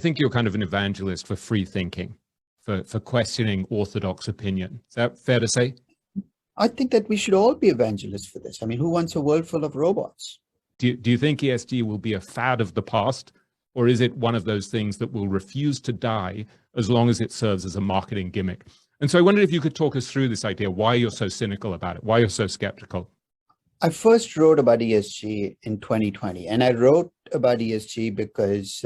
think you're kind of an evangelist for free thinking, for questioning orthodox opinion. Is that fair to say? I think that we should all be evangelists for this. I mean, who wants a world full of robots? Do you think ESG will be a fad of the past, or is it one of those things that will refuse to die as long as it serves as a marketing gimmick? And so I wondered if you could talk us through this idea, why you're so cynical about it, why you're so skeptical. I first wrote about ESG in 2020, and I wrote about ESG because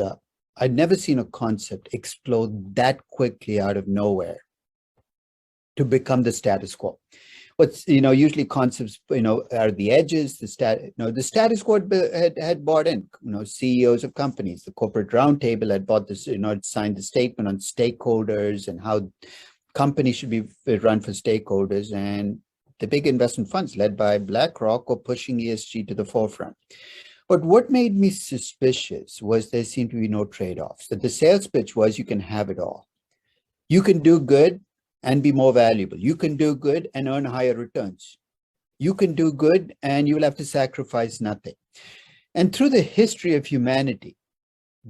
I'd never seen a concept explode that quickly out of nowhere to become the status quo. What's, usually concepts, are the edges, the status quo had bought in, CEOs of companies, the corporate roundtable had bought this, had signed the statement on stakeholders and how companies should be run for stakeholders. And the big investment funds led by BlackRock were pushing ESG to the forefront. But what made me suspicious was there seemed to be no trade-offs, that the sales pitch was you can have it all. You can do good and be more valuable. You can do good and earn higher returns. You can do good and you will have to sacrifice nothing. And through the history of humanity,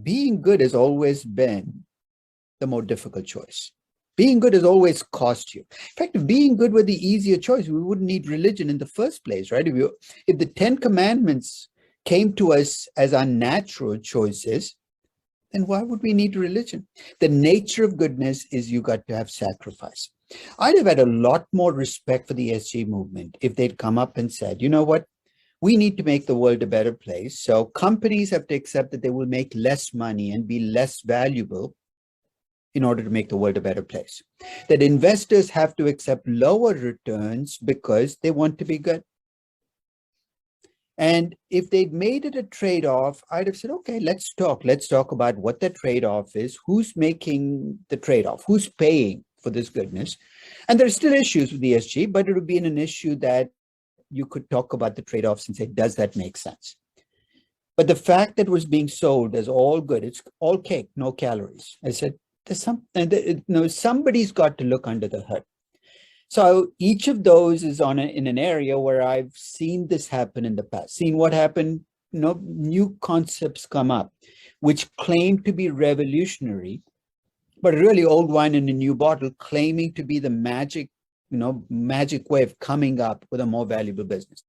being good has always been the more difficult choice. Being good has always cost you. In fact, if being good were the easier choice, we wouldn't need religion in the first place, right? If the 10 Commandments came to us as our natural choices, then why would we need religion? The nature of goodness is you got to have sacrifice. I'd have had a lot more respect for the ESG movement if they'd come up and said, you know what? We need to make the world a better place. So companies have to accept that they will make less money and be less valuable in order to make the world a better place. That investors have to accept lower returns because they want to be good. And if they'd made it a trade-off, I'd have said, okay, let's talk about what the trade-off is, who's making the trade-off, who's paying for this goodness. And there are still issues with ESG, but it would be an issue that you could talk about the trade-offs and say, does that make sense? But the fact that it was being sold as all good, it's all cake, no calories. I said, somebody's got to look under the hood. So each of those is in an area where I've seen this happen in the past, seen what happened, new concepts come up, which claim to be revolutionary, but really old wine in a new bottle, claiming to be the magic way of coming up with a more valuable business.